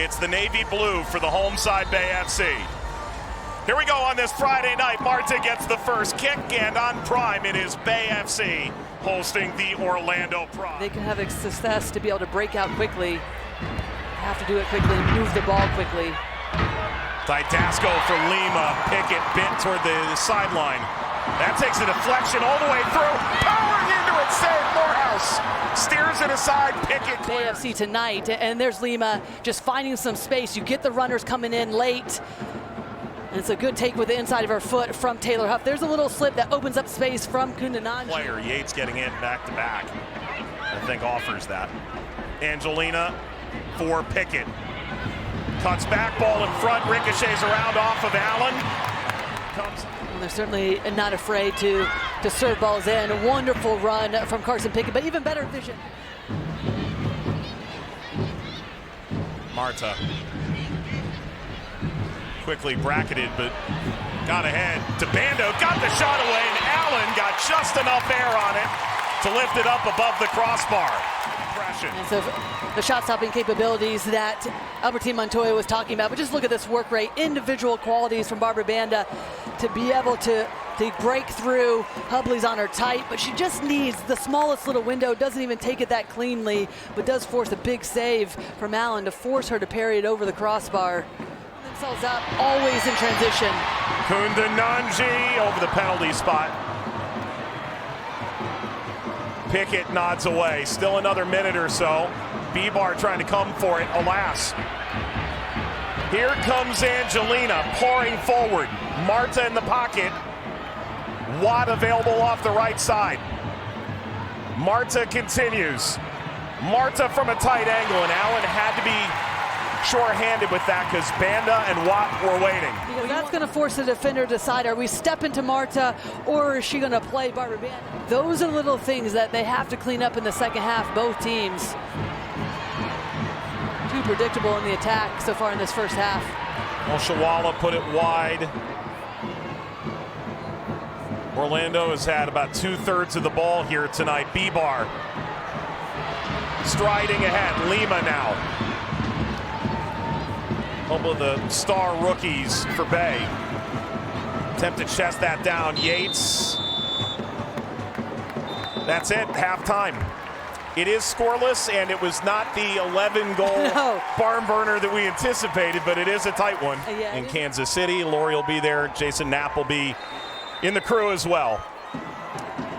It's the navy blue for the home side Bay FC. Here we go on this Friday night. Marta gets the first kick, and on Prime it is Bay FC hosting the Orlando Pride. They can have a success to be able to break out quickly, have to do it quickly, move the ball quickly. Didasco for Lima. Pickett bent toward the sideline. That takes a deflection all the way through. Powering into it, save Morehouse. Steers it aside, Pickett clears. AFC tonight, and there's Lima just finding some space. You get the runners coming in late. And it's a good take with the inside of her foot from Taylor Huff. There's a little slip that opens up space from Kundananji. Player Yates getting in back to back. I think offers that. Angelina for Pickett. Cuts back, ball in front, ricochets around off of Allen. Well, they're certainly not afraid to serve balls in. A wonderful run from Carson Pickett, but even better vision. Marta. Quickly bracketed, but got ahead to Banda, got the shot away, and Allen got just enough air on it to lift it up above the crossbar. And so the shot-stopping capabilities that Albertine Montoya was talking about, but just look at this work rate, individual qualities from Barbra Banda to be able to break through. Hubley's on her tight, but she just needs the smallest little window, doesn't even take it that cleanly, but does force a big save from Allen to force her to parry it over the crossbar. Themselves up, always in transition. Kundananji over the penalty spot. Pickett nods away. Still another minute or so. B-Bar trying to come for it, alas. Here comes Angelina pouring forward. Marta in the pocket. Watt available off the right side. Marta continues. Marta from a tight angle, and Allen had to be short-handed with that because Banda and Watt were waiting. Because that's going to force the defender to decide, are we stepping to Marta or is she going to play Barbra Banda? Those are little things that they have to clean up in the second half, both teams. Too predictable in the attack so far in this first half. Well, Shawala put it wide. Orlando has had about 2/3 of the ball here tonight. B-Bar striding ahead. Lima now. A couple of the star rookies for Bay. Attempt to chest that down. Yates. That's it, halftime. It is scoreless, and it was not the 11-goal barn burner that we anticipated, but it is a tight one in Kansas City. Lori will be there. Jason Knapp will be in the crew as well.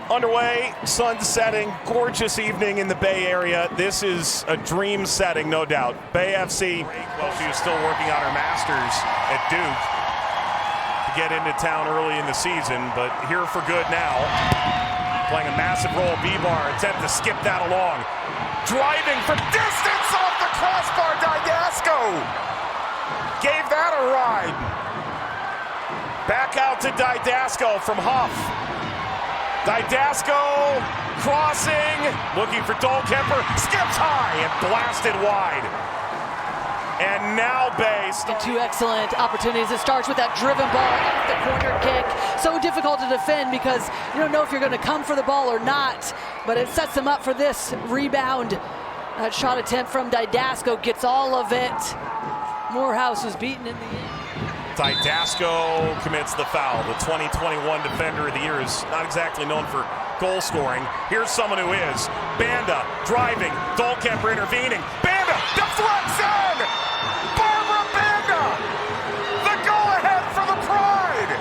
Underway, sun setting, gorgeous evening in the Bay Area. This is a dream setting, no doubt. Bay FC, well, she was still working on her masters at Duke to get into town early in the season, but here for good now. Playing a massive role, B-Bar, attempt to skip that along. Driving from distance off the crossbar, Didasco gave that a ride. Back out to Didasco from Huff. Didasco crossing, looking for Dolkemper, skips high and blasted wide. And now Bay. Two excellent opportunities. It starts with that driven ball off the corner kick. So difficult to defend because you don't know if you're going to come for the ball or not, but it sets them up for this rebound. That shot attempt from Didasco gets all of it. Morehouse was beaten in the end. Didasco commits the foul. The 2021 Defender of the Year is not exactly known for goal scoring. Here's someone who is. Banda driving. Dolkemper intervening. Banda deflects in! Barbra Banda! The go-ahead for the Pride!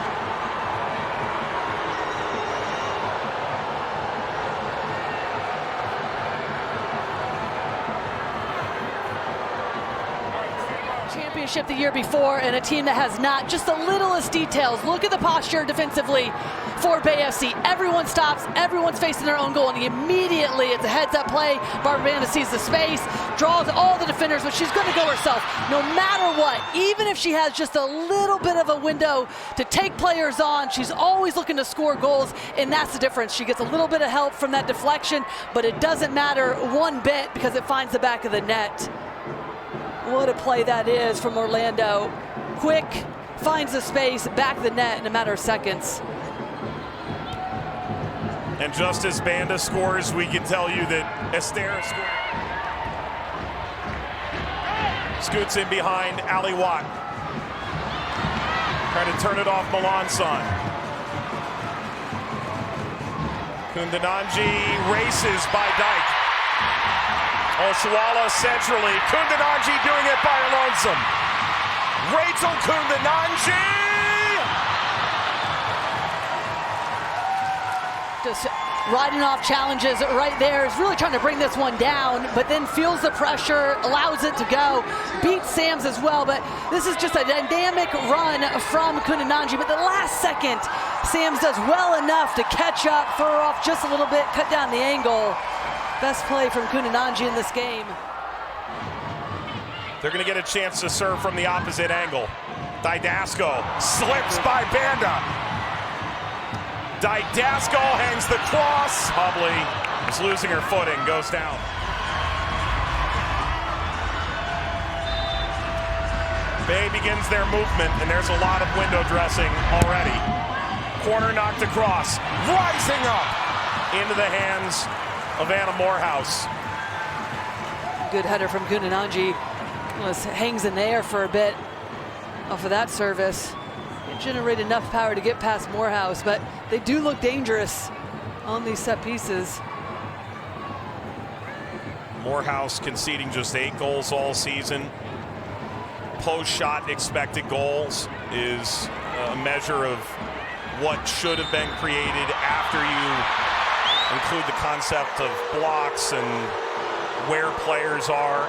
Championship the year before, and a team that has not just the littlest details. Look at the posture defensively for Bay FC. Everyone stops, everyone's facing their own goal, and immediately it's a heads-up play. Barbra Banda sees the space, draws all the defenders, but she's going to go herself no matter what. Even if she has just a little bit of a window to take players on, she's always looking to score goals, and that's the difference. She gets a little bit of help from that deflection, but it doesn't matter one bit because it finds the back of the net. What a play that is from Orlando. Quick, finds the space, back of the net in a matter of seconds. And just as Banda scores, we can tell you that Esther scored. Scoots in behind Ali Watt. Trying to turn it off Melanson. Kundananji races by Dyke. Oswala centrally. Kundananji doing it by her lonesome. Rachel Kundananji! Just riding off challenges right there. Is really trying to bring this one down, but then feels the pressure, allows it to go. Beats Sams as well, but this is just a dynamic run from Kundananji. But the last second, Sams does well enough to catch up, throw her off just a little bit, cut down the angle. Best play from Kundananji in this game. They're going to get a chance to serve from the opposite angle. Didasco slips by Banda. Didasco hangs the cross. Hubley is losing her footing, goes down. Bay begins their movement, and there's a lot of window dressing already. Corner knocked across, rising up into the hands of Anna Morehouse. Good header from Kundananji. Hangs in the air for a bit off of that service. Didn't generate enough power to get past Morehouse, but they do look dangerous on these set pieces. Morehouse conceding just 8 goals all season. Post-shot expected goals is a measure of what should have been created after you include the concept of blocks and where players are.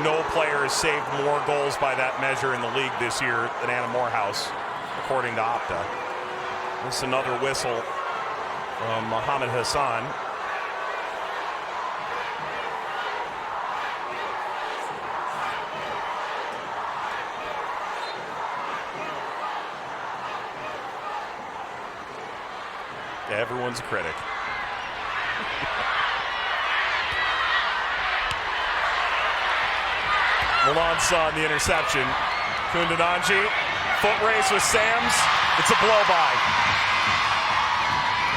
No player has saved more goals by that measure in the league this year than Anna Morehouse, according to Opta. This is another whistle from Mohammed Hassan. Everyone's a critic. Melanson the interception. Kundananji, foot race with Sams. It's a blow by.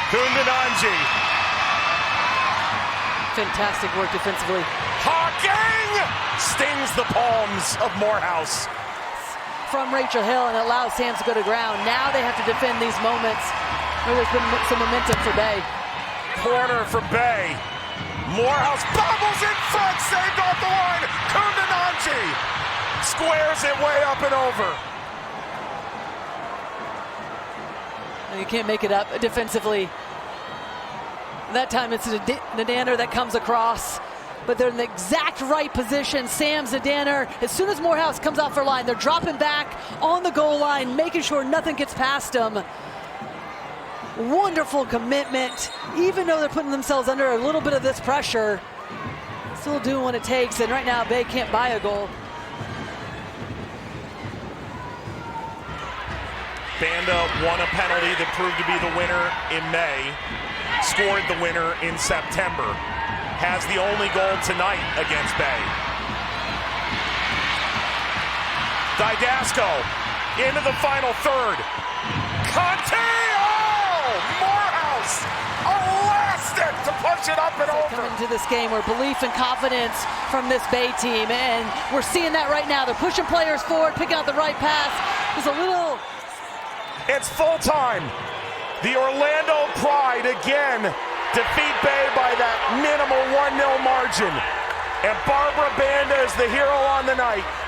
Kundananji. Fantastic work defensively. Hawking stings the palms of Morehouse. From Rachel Hill, and allows Sams to go to ground. Now they have to defend these moments where there's been some momentum for Bay. Corner for Bay. Morehouse bobbles in front, saved off the line. Kundananji squares it way up and over. And you can't make it up defensively. That time it's Nadanner that comes across, but they're in the exact right position. Sams, Nadanner, as soon as Morehouse comes off their line, they're dropping back on the goal line, making sure nothing gets past them. Wonderful commitment, even though they're putting themselves under a little bit of this pressure, still doing what it takes, and right now Bay can't buy a goal. Banda won a penalty that proved to be the winner in May, scored the winner in September, has the only goal tonight against Bay. Didasco into the final third. Conte! Morehouse elastic to push it up and over. Coming into this game where belief and confidence from this Bay team, and we're seeing that right now. They're pushing players forward, picking out the right pass. There's a little... It's full time. The Orlando Pride again defeat Bay by that minimal 1-0 margin. And Barbra Banda is the hero on the night.